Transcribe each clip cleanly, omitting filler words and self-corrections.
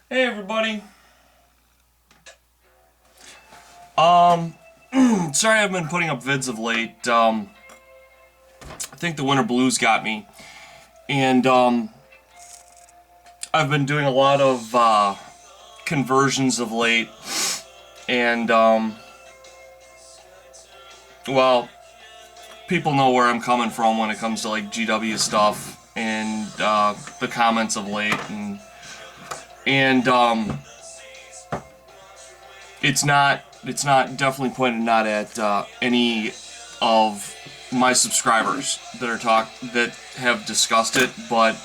Hey everybody. Sorry I've been putting up vids of late. I think the winter blues got me. And I've been doing a lot of conversions of late. And well, people know where I'm coming from when it comes to like GW stuff and the comments of late, and it's not definitely pointed not at any of my subscribers that have discussed it, but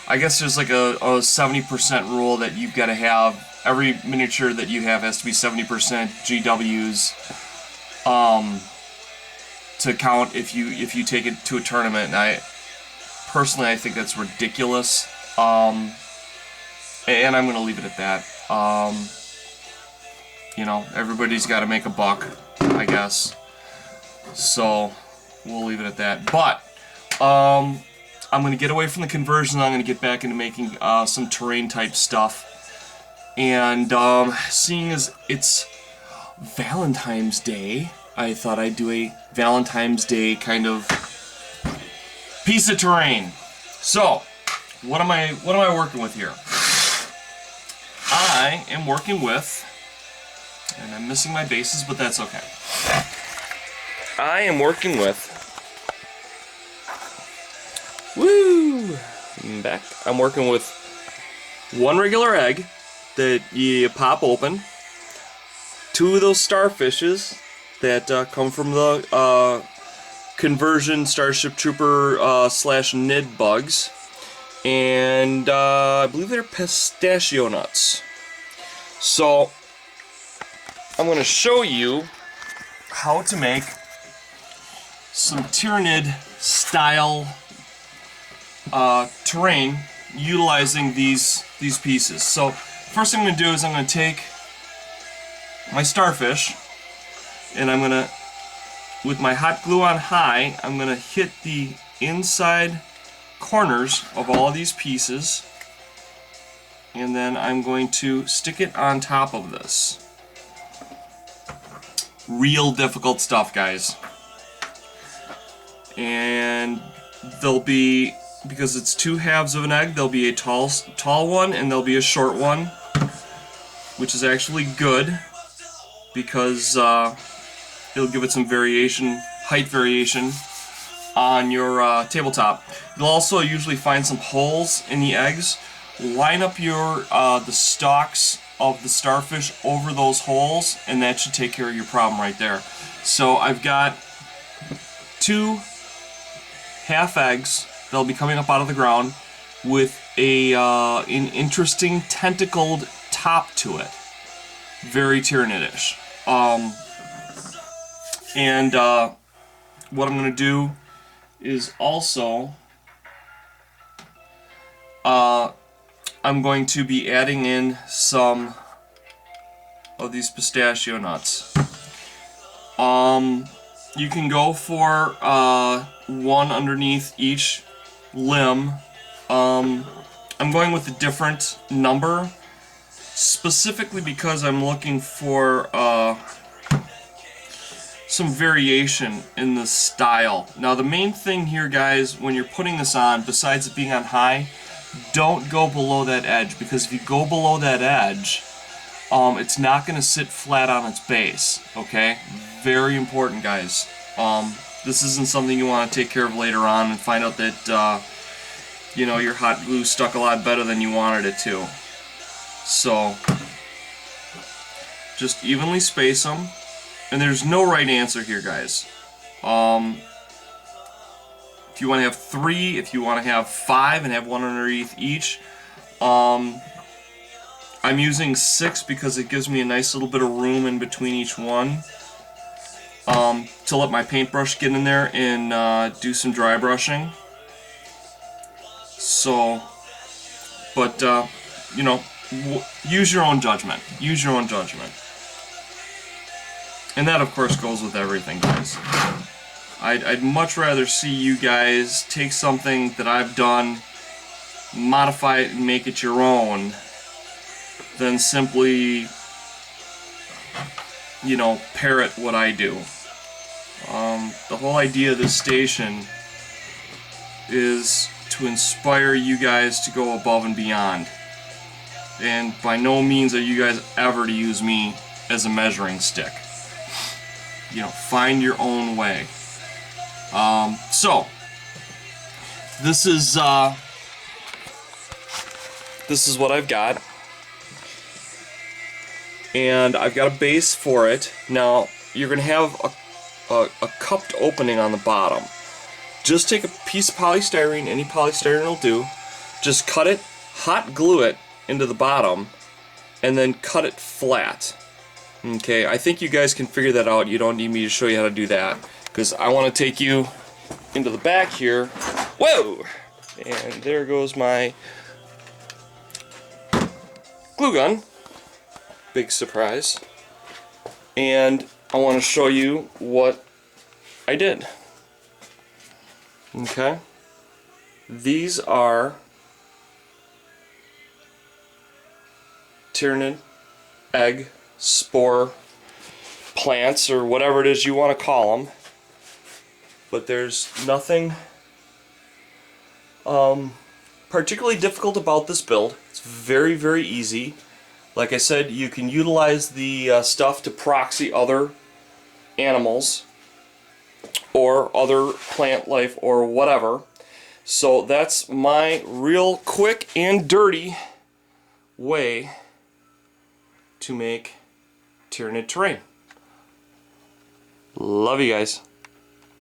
I guess there's like a 70% rule that you've got to have. Every miniature that you have has to be 70% GWs to count if you take it to a tournament. And I think that's ridiculous. And I'm gonna leave it at that. You know, everybody's got to make a buck, I guess. So we'll leave it at that. But I'm gonna get away from the conversion. I'm gonna get back into making some terrain type stuff. And seeing as it's Valentine's Day, I thought I'd do a Valentine's Day kind of piece of terrain. So, what am I working with here? I am working with, and I'm missing my bases, but that's okay. I am working with, I'm back. I'm working with one regular egg that you pop open, two of those starfishes that come from the conversion Starship Trooper / Nid bugs, and I believe they're pistachio nuts. So I'm going to show you how to make some tyranid style terrain utilizing these pieces. So first thing I'm going to do is I'm going to take my starfish, and I'm going to, with my hot glue on high, I'm going to hit the inside corners of all of these pieces, and then I'm going to stick it on top of this. Real difficult stuff, guys. And there'll be, because it's two halves of an egg, there'll be a tall one and there'll be a short one, which is actually good because it'll give it some variation, height variation on your tabletop. You'll also usually find some holes in the eggs. Line up your the stalks of the starfish over those holes, and that should take care of your problem right there. So I've got two half eggs that'll be coming up out of the ground with an interesting tentacled top to it. Very Tyranidish. And what I'm going to do is also I'm going to be adding in some of these pistachio nuts. You can go for one underneath each limb. I'm going with a different number specifically because I'm looking for some variation in the style. Now the main thing here, guys, when you're putting this on, besides it being on high, don't go below that edge, because if you go below that edge, it's not going to sit flat on its base, okay? Very important, guys. This isn't something you want to take care of later on and find out that, you know, your hot glue stuck a lot better than you wanted it to. So, just evenly space them. And there's no right answer here, guys. If you want to have 3, if you want to have 5 and have one underneath each, I'm using 6 because it gives me a nice little bit of room in between each one to let my paintbrush get in there and do some dry brushing. So, but you know, use your own judgment. Use your own judgment. And that, of course, goes with everything, guys. I'd much rather see you guys take something that I've done, modify it, and make it your own, than simply, you know, parrot what I do. The whole idea of this station is to inspire you guys to go above and beyond. And by no means are you guys ever to use me as a measuring stick. You know, find your own way. So this is what I've got, and I've got a base for it. Now you're gonna have a cupped opening on the bottom. Just take a piece of polystyrene, any polystyrene will do. Just cut it, hot glue it into the bottom, and then cut it flat. Okay, I think you guys can figure that out. You don't need me to show you how to do that, because I want to take you into the back here. Whoa! And there goes my glue gun. Big surprise. And I want to show you what I did. Okay? These are tyranid egg spore plants, or whatever it is you want to call them. But there's nothing particularly difficult about this build. It's very, very easy. Like I said, you can utilize the stuff to proxy other animals or other plant life or whatever. So that's my real quick and dirty way to make tyranid terrain. Love you guys.